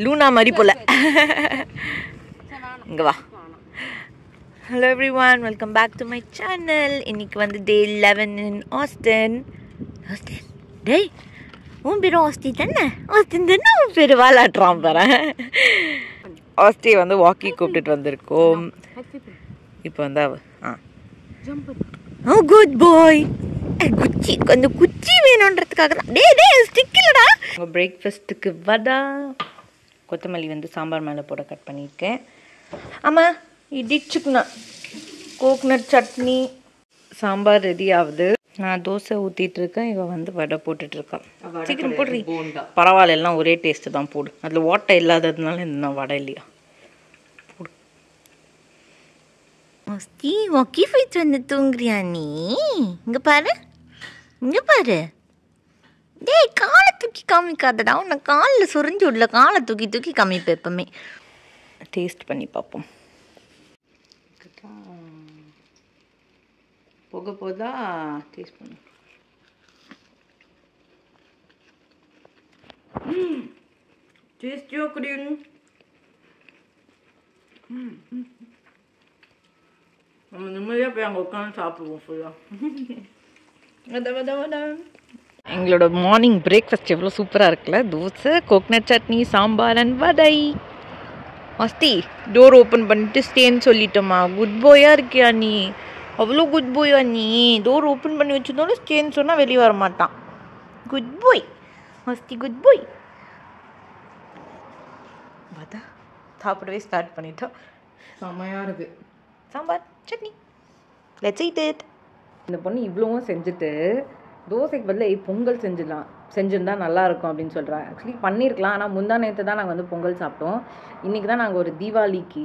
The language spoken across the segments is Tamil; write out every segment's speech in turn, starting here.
லூனா மாதிரி போல. இங்கே வா. Hello everyone, welcome back to my channel. இன்னைக்கு வந்து டே 11 இன் ஆஸ்டன். ஆஸ்டன் டேய், உன் பேர் ஆஸ்டி தானே? ஆஸ்டின் தானே உன் பேர்? வாலாட்டுறான் பாரு. ஆஸ்டியை வந்து வாக்கி கூப்பிட்டுட்டு வந்திருக்கோம். இப்போ வந்து குட் பாய். குச்சி, அந்த குச்சி வேணுன்றதுக்காக தான். டே ஸ்டிக் இல்லைடா. உங்கள் பிரேக்ஃபாஸ்ட்டுக்கு வடா, கொத்தமல்லி வந்து சாம்பார் மேலே போட கட் பண்ணியிருக்கேன். ஆமாம், இடிச்சுக்கணும். கோக்னட் சட்னி, சாம்பார் ரெடி ஆகுது. நான் தோசை ஊற்றிட்டுருக்கேன், இவன் வந்து வடை போட்டுட்ருக்கான். சீக்கிரம் போடுறீ. பரவாயில்ல, எல்லாம் ஒரே டேஸ்ட்டு தான், போடு. அதில் ஓட்டை இல்லாததுனால இந்த வடை இல்லையா போடு. மஸ்தி ஒக்கி போயிட்டு வந்து தூங்குறியா நீ? இங்கே பாரு, இங்கே பாரு. டேய், காலை தூக்கி காமிக்காதடா. உன்னை காலில் சொரிஞ்சு விடல, காலை தூக்கி தூக்கி காமிப்பேன் எப்பவுமே. டேஸ்ட் பண்ணி பார்ப்போம். போக போதா டேஸ்ட் பண்ணு. டேஸ்டியோ குடியும். நம்ம நிம்மதியாக போய் அங்கே உட்காந்து சாப்பிடுவோம் ஃபுல்லாக. எங்களோட மார்னிங் பிரேக்ஃபாஸ்ட் எவ்வளோ சூப்பராக இருக்குல்ல. Dosa, coconut chutney, sambar and vada. Masti, door open பண்ணிட்டு ஸ்டேன்னு சொல்லிட்டோமா? குட் பாயாக இருக்கியா நீ? அவ்வளோ குட் பாயா நீ? டோர் ஓப்பன் பண்ணி வச்சுருந்தோட ஸ்டேன்னு சொன்னால் வெளியே வர மாட்டான். குட் பாய் மஸ்தி, குட் பாய். பார்த்தா சாப்பிடவே ஸ்டார்ட் பண்ணிட்டோம். செம்மையாக இருக்குது. Sambar chutney, let's eat it. இந்த பொண்ணு இவ்வளவும் செஞ்சுட்டு தோசைக்கு பதில் பொங்கல் செஞ்சுருந்தா நல்லாயிருக்கும் அப்படின்னு சொல்கிறேன். ஆக்சுவலி பண்ணியிருக்கலாம், ஆனால் முந்தா நேற்று தான் நாங்கள் வந்து பொங்கல் சாப்பிட்டோம். இன்றைக்கி தான் நாங்கள் ஒரு தீபாவளிக்கு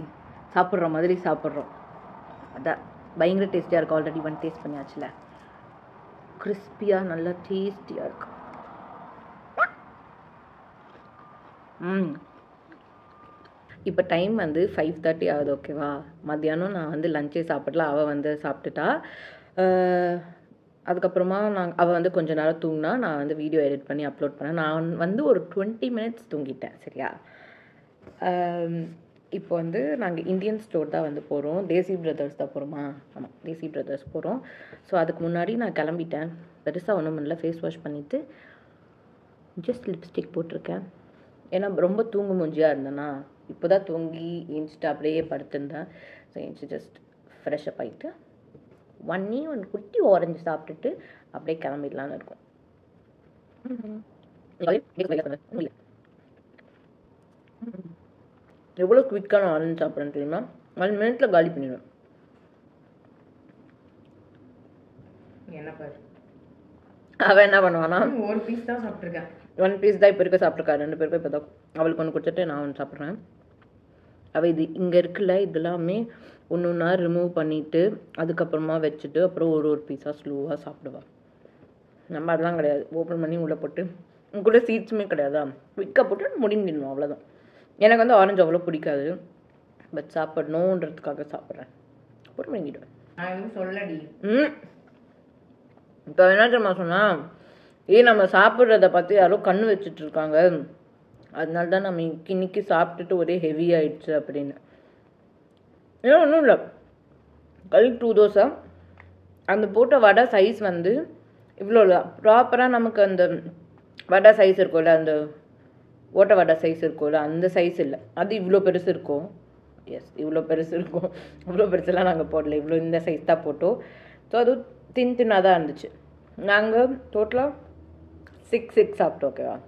சாப்பிட்ற மாதிரி சாப்பிட்றோம். அதான் பயங்கர டேஸ்டியாக இருக்கும். ஆல்ரெடி வந்து டேஸ்ட் பண்ணியாச்சுல. கிறிஸ்பியாக நல்லா டேஸ்டியாக இருக்கும். இப்போ டைம் வந்து 5:30 ஆகுது. ஓகேவா? மத்தியானம் நான் வந்து லஞ்சே சாப்பிடல, அவள் வந்து சாப்பிட்டுட்டா. அதுக்கப்புறமா அவள் வந்து கொஞ்ச நேரம் தூங்கினா, நான் வந்து வீடியோ எடிட் பண்ணி அப்லோட் பண்ணேன். நான் வந்து ஒரு 20 மினிட்ஸ் தூங்கிட்டேன். சரியா? இப்போ வந்து நாங்கள் இந்தியன் ஸ்டோர் தான் வந்து போகிறோம். தேசி பிரதர்ஸ் தான் போகிறோமா? ஆமாம், தேசி பிரதர்ஸ் போகிறோம். ஸோ அதுக்கு முன்னாடி நான் கிளம்பிட்டேன். பெருசாக ஒன்றும் இல்லை. ஃபேஸ் வாஷ் பண்ணிவிட்டு ஜஸ்ட் லிப்ஸ்டிக் போட்டிருக்கேன். ஏன்னா ரொம்ப தூங்கு மூஞ்சியாக இருந்தேன்னா, இப்போ தான் தூங்கி ஏஞ்சிட்டு அப்படியே படுத்திருந்தேன். ஸோ ஏஞ்சி ஜஸ்ட் ஃப்ரெஷ்அப் ஆகிட்டு ஒன்று குட்டி ஆரஞ்சு சாப்பிட்டுட்டு அப்படியே கிளம்பிடலான்னு இருக்கும். எவ்வளோ குவிக்கான ஆரஞ்சு சாப்பிட்றேன்னு தெரியுமா? 1 மினிட்ல காலி பண்ணிடுவேன். என்ன பாரு, அவன் என்ன பண்ணுவானா, ஒரு பீஸ் தான் சாப்பிட்ருக்கேன். 1 பீஸ் தான் இப்போ இருக்க சாப்பிட்ருக்கா. 2 பேருக்கும் இப்போ தான். அவளுக்கு ஒன்று கொடுத்துட்டு நான் ஒன்று சாப்பிட்றேன். அவள் இது இங்கே இருக்குல்ல, இதெல்லாமே ஒன்று ஒன்றா ரிமூவ் பண்ணிவிட்டு அதுக்கப்புறமா வச்சுட்டு அப்புறம் ஒரு பீஸாக ஸ்லோவாக சாப்பிடுவாள். நம்ம அதெல்லாம் கிடையாது. ஓப்பன் பண்ணி உள்ளே போட்டு கூட சீட்ஸுமே கிடையாதா, குயிக்காக போட்டு முடிஞ்சிடணும், அவ்வளோதான். எனக்கு வந்து ஆரஞ்சு அவ்வளோ பிடிக்காது, பட் சாப்பிடணுன்றதுக்காக சாப்பிட்றேன். போட்டு முடிஞ்சிடுவேன். நான் எதுவும் சொல்லடி. இப்போ என்ன தெரியுமா சொன்னால், நம்ம சாப்பிட்றத பார்த்து யாரோ கண்ணு வச்சுட்ருக்காங்க, அதனால தான் நம்ம இன்னைக்கு சாப்பிட்டுட்டு ஒரே ஹெவி ஆயிடுச்சு அப்படின்னு. ஏன்னா ஒன்றும் இல்லை, கல் 2 தோசை. அந்த போட்ட வடை சைஸ் வந்து இவ்வளோ இல்லை. ப்ராப்பராக நமக்கு அந்த வடை சைஸ் இருக்கும்ல, அந்த ஓட்ட வடை சைஸ் இருக்கும்ல, அந்த சைஸ் இல்லை. அது இவ்வளோ பெருசு இருக்கும். எஸ், இவ்வளோ பெருசு இருக்கும். இவ்வளோ பெருசுலாம் நாங்கள் போடல, இவ்வளோ இந்த சைஸ் தான் போட்டோம். ஸோ அது தின்னாக தான் இருந்துச்சு. நாங்கள் டோட்டலாக 6 சாப்பிட்டோம். ஓகேவா?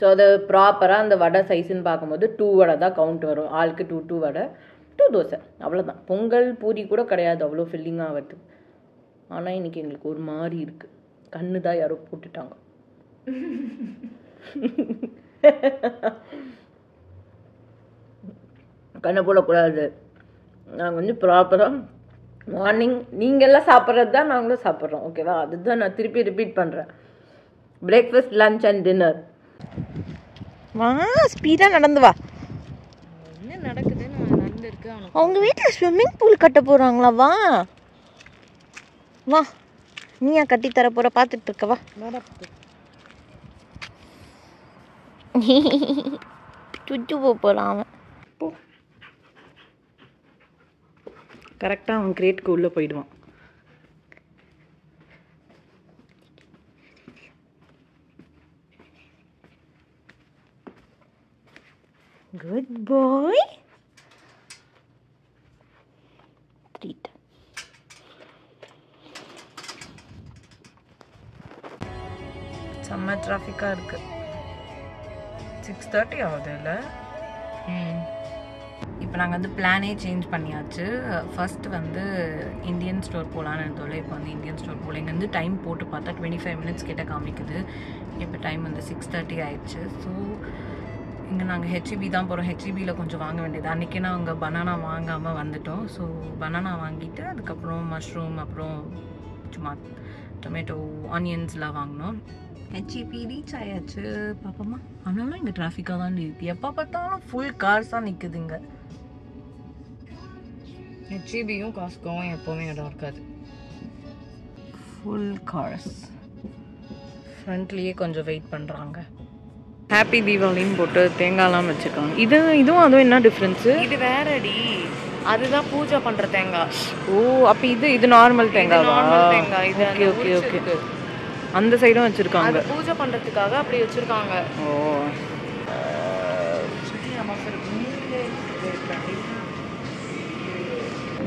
ஸோ அது ப்ராப்பராக அந்த வடை சைஸுன்னு பார்க்கும்போது 2 வடை தான் கவுண்ட் வரும். ஆளுக்கு 2 வடை, 2 தோசை, அவ்வளோதான். பொங்கல் பூரி கூட கிடையாது அவ்வளோ ஃபில்லிங்காக வருது. ஆனால் இன்றைக்கி எங்களுக்கு ஒரு மாதிரி இருக்குது. கண்ணு தான் யாரோ போட்டுட்டாங்க. கண்ணை போடக்கூடாது. நாங்கள் வந்து ப்ராப்பராக மார்னிங் நீங்கள்லாம் சாப்பிட்றது தான் நாங்களும் சாப்பிட்றோம். ஓகேவா? அதுதான் நான் திருப்பி ரிப்பீட் பண்ணுறேன். Breakfast, lunch and dinner. வா, ஸ்பீடாக நடந்து வா. என்ன நடக்குதுன்னு நடந்துருக்கு. அவங்க வீட்டில் ஸ்விம்மிங் பூல் கட்ட போகிறாங்களா? வா வா, நீயா கட்டி தர போகிற? பார்த்துட்டு இருக்கவா. சுச்சு போகிறான் அவன். கரெக்டாக அவன் கிரேட்டுக்கு உள்ளே போயிடுவான். குட் பாய். ட்ரீட். செம்ம டிராஃபிக்காக இருக்குது. 6:30 ஆகுது இல்லை? இப்போ நாங்கள் வந்து பிளானே சேஞ்ச் பண்ணியாச்சு. ஃபஸ்ட்டு வந்து இந்தியன் ஸ்டோர் போகலான்னு இருந்தோம்ல, இப்போ வந்து இந்தியன் ஸ்டோர் போகல. இங்கே வந்து டைம் போட்டு பார்த்தா 25 minutes கிட்ட காமிக்குது. இப்போ டைம் வந்து 6:30 ஆயிடுச்சு. ஸோ இங்கே நாங்கள் HEB தான் போகிறோம். HEBயில் கொஞ்சம் வாங்க வேண்டியது. அன்றைக்கி நாங்கள் பனானா வாங்காமல் வந்துட்டோம். ஸோ பனானா வாங்கிட்டு அதுக்கப்புறம் மஷ்ரூம், அப்புறம் சும்மா டொமேட்டோ, ஆனியன்ஸ்லாம் வாங்கினோம். HEB ரீச் ஆயாச்சு. பாப்போமா? ஆனாலும் இங்கே டிராஃபிக்காக தான் இருக்குது. எப்போ பார்த்தாலும் ஃபுல் கார்ஸாக நிற்குதுங்க. HEBயும் காஸ்ட்கோவும் எப்போவுமே இடம் இருக்காது. Full cars. ஃப்ரண்ட்லேயே கொஞ்சம் வெயிட் பண்ணுறாங்க. ஹாப்பி தீபாவளின்னு போட்டு தேங்காய்லாம் வச்சுருக்காங்க. இதுவும் அதுவும் என்ன டிஃப்ரென்ஸு? இது வேறடி, அதுதான் பூஜை பண்ணுற தேங்காய். ஓ, அப்போ இது நார்மல் தேங்காய். நார்மல் தேங்காய் இது. Okay okay okay. அந்த சைடும் வச்சுருக்காங்க. பூஜை பண்ணுறதுக்காக அப்படி வச்சுருக்காங்க. ஓ,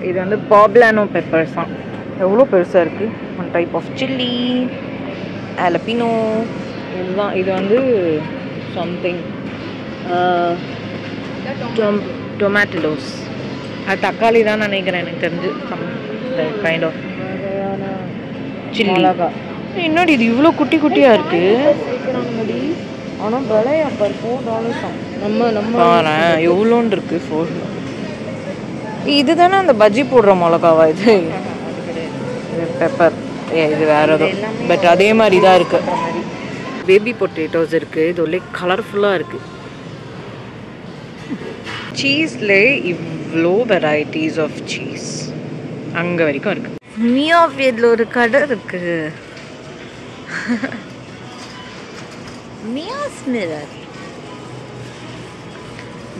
இது வந்து பாப்லானோ பெப்பர்ஸ் தான். எவ்வளோ பெருசாக இருக்குது. One type of chilli jalapeno. இதுதான். இது வந்து சம்திங் டொமேட்டோஸ். அது தக்காளி தான் நினைக்கிறேன் எனக்கு தெரிஞ்சு. Kind of silly. என்னடி இது இவ்வளோ குட்டி குட்டியாக இருக்குது. ஆனால் விலை அப்போ $4 நம்ம எவ்வளோன்னு இருக்குது. 4. இது தானே அந்த பஜ்ஜி போடுற மிளகாவா? இது பெப்பர். இது வேறு எதுவும், பட் அதே மாதிரி தான் இருக்குது. பேபி பொட்டேட்டோஸ் இருக்குது. இது ஒரே கலர்ஃபுல்லாக இருக்குது. சீஸில் இவ்வளோ வெரைட்டிஸ் ஆஃப் சீஸ் அங்கே வரைக்கும் இருக்குது. மியாஃபேடில் ஒரு கடை இருக்குது. மியாஸ் மிரர்.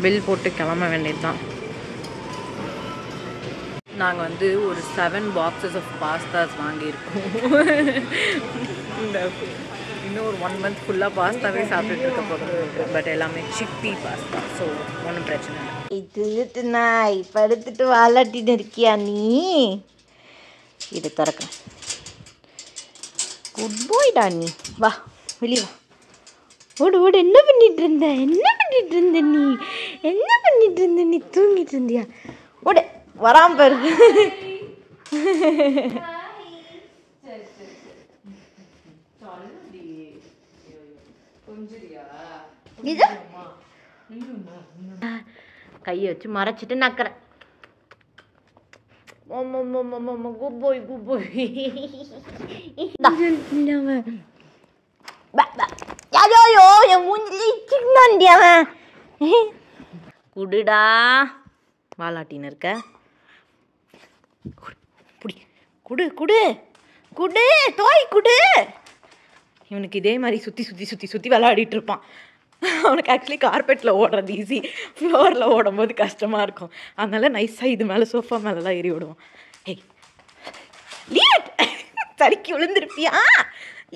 பில் போட்டு கிளம்ப வேண்டியது தான். நாங்கள் வந்து ஒரு 7 boxes ஆஃப் பாஸ்தாஸ் வாங்கியிருக்கோம். இன்னும் ஒரு 1 month ஃபுல்லாக பாஸ்தாவே சாப்பிட்டுட்டு இருக்க போகிறோம். பட் எல்லாமே சிப்பி பாஸ்தா. ஸோ ஒன்றும் பிரச்சனை இல்லை. இது நாய் படுத்துட்டு வாலாட்டின்னு இருக்கியா நீ? இது திறக்கிறேன். குட் பாய்டா நீ. வா வெளியே வா. ஓடு ஓடு. என்ன பண்ணிட்டு இருந்த? நீ தூங்கிட்டு இருந்தியா? ஓடு. வராம பாரு. கையை வச்சு மறைச்சிட்டு நக்கிறேன். குடுடா. வாலாட்டின்னு இருக்க. புடி. குடு குடு குடு டோய் குடு. இவனுக்கு இதே மாதிரி சுற்றி சுற்றி சுற்றி சுற்றி விளையாடிட்டு இருப்பான். அவனுக்கு ஆக்சுவலி கார்பெட்டில் ஓடுறது ஈஸி, ஃப்ளோரில் ஓடும்போது கஷ்டமாக இருக்கும். அதனால நைஸாக இது மேலே சோஃபா மேலெலாம் ஏறி விடுவான். ஏய் லீவ் இட். தடுக்கி விழுந்துருப்பியா?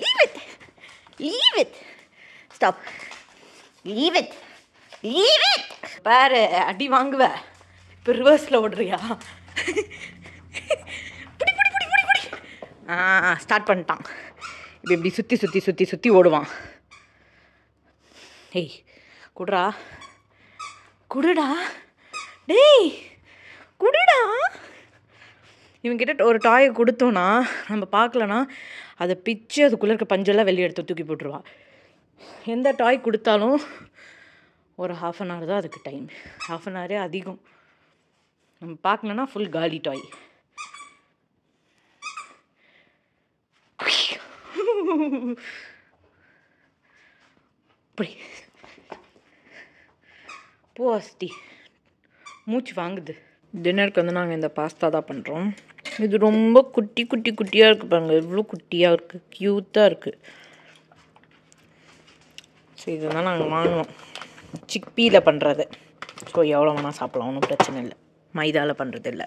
Leave it. Leave it. Stop. Leave it. Leave it. பாரு அடி வாங்குவ. இப்போ ரிவர்ஸில் ஓடுறியா? புடி புடி புடி புடி புடி. ஸ்டார்ட் பண்ணிட்டான். இப்போ இப்படி சுற்றி சுற்றி சுற்றி சுற்றி ஓடுவான். ஏய் குடுடா குடுடா. டேய் குடுடா. இவங்கிட்ட ஒரு டாயை கொடுத்தோன்னா நம்ம பார்க்கலன்னா அதை பிச்சு அதுக்குள்ளே இருக்க பஞ்செல்லாம் வெளியே எடுத்து தூக்கி போட்டுருவா. எந்த டாய் கொடுத்தாலும் ஒரு 1/2 an hour தான் அதுக்கு டைம். 1/2 an hour அதிகம். நம்ம பார்க்கலன்னா ஃபுல் காலி டாய். அப்படி போஸ்டி மூச்சு வாங்குது. டின்னருக்கு வந்து நாங்கள் இந்த பாஸ்தா தான் பண்ணுறோம். இது ரொம்ப குட்டி குட்டி குட்டியாக இருக்குது பாருங்கள். எவ்வளோ குட்டியாக இருக்குது, க்யூட்டாக இருக்குது. சரி இதுதான் நாங்கள் வாங்குவோம். சிக்பீயில் பண்ணுறது. ஸோ எவ்வளோ வேணால் சாப்பிட்லாம், ஒன்றும் பிரச்சனை இல்லை. மைதாவில் பண்ணுறது இல்லை.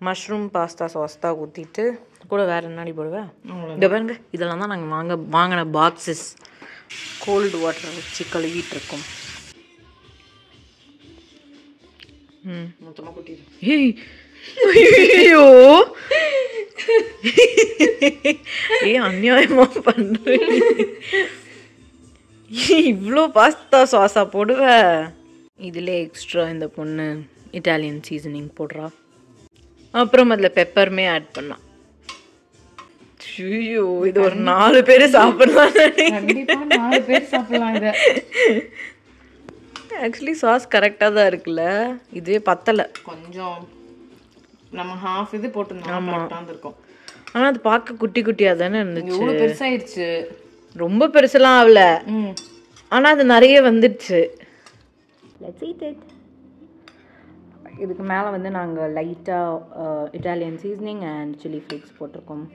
மஷ்ரூம் பாஸ்தா சாஸ் தான் ஊற்றிட்டு கூட வேறு என்னடி போடுவேன். இங்கே பாருங்க, இதெல்லாம் தான் நாங்கள் வாங்கின பாக்ஸஸ். கோல்டு வாட்டர் வச்சு கழுவிட்டு இருக்கோம். மொத்தமாக கொட்டிடு. ஐயோ அநியாயமாக பண்ணுறேன். இவ்வளோ பாஸ்தா சாஸா போடுவ. இதில் எக்ஸ்ட்ரா இந்த பொண்ணு இட்டாலியன் சீசனிங் போடுறா. அப்புறம் அதில் பெப்பருமே ஆட் பண்ணா. ஐயோ இது ஒரு 4 பேர் சாப்பிடலாம். கண்டிப்பாக 4 பேர் சாப்பிடலாம் இதை. ஆக்சுவலி சாஸ் கரெக்டாக தான் இருக்குல்ல, இதுவே பத்தலை. கொஞ்சம் நம்ம ஹாஃப் இது போட்டுருந்தோம், கரெக்டாக இருக்கும். ஆனால் அது பார்க்க குட்டி குட்டியாக தானே இருந்துச்சு. இவ்வளோ பெருசாயிடுச்சு. ரொம்ப பெருசெல்லாம் ஆகல, ஆனால் அது நிறைய வந்துடுச்சு. Let's eat it. இதுக்கு மேலே வந்து நாங்கள் லைட்டாக Italian seasoning and chilli flakes போட்டிருக்கோம்.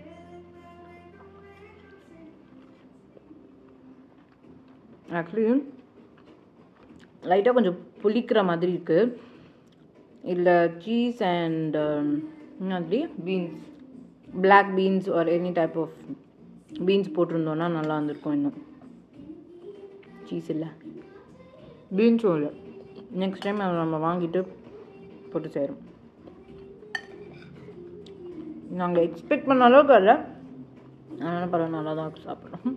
ஆக்சுவலி லைட்டாக கொஞ்சம் புளிக்கிற மாதிரி இருக்குது. இல்லை சீஸ் அண்ட் மாதிரி beans, black beans or any type of beans போட்டிருந்தோன்னா நல்லா இருந்திருக்கும். இன்னும் சீஸ் இல்லை, பீன்ஸும் இல்லை. நெக்ஸ்ட் டைம் அதை நம்ம வாங்கிட்டு போட்டு செய்கிறோம். நாங்கள் எக்ஸ்பெக்ட் பண்ண அளவுக்கு இல்லை, அதனால் பரவாயில்ல, நல்லா தான் சாப்பிட்றோம்.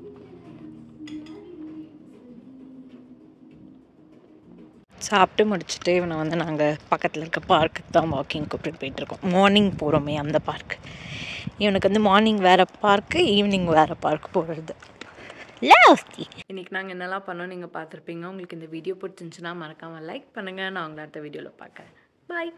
சாப்பிட்டு முடிச்சுட்டு இவனை வந்து நாங்கள் பக்கத்தில் இருக்க பார்க்குக்கு தான் வாக்கிங் கூப்பிட்டு போயிட்டுருக்கோம். மார்னிங் போகிறோமே அந்த பார்க்கு. இவனுக்கு வந்து மார்னிங் வேறு பார்க்கு, ஈவினிங் வேறு பார்க் போகிறது. இன்றைக்கி நாங்கள் என்னெல்லாம் பண்ணோம் நீங்கள் பார்த்துருப்பீங்க. உங்களுக்கு இந்த வீடியோ பிடிச்சிருந்துச்சுன்னா மறக்காமல் லைக் பண்ணுங்கள். நான் உங்களை அடுத்த வீடியோவில் பார்க்குறேன். பாய்.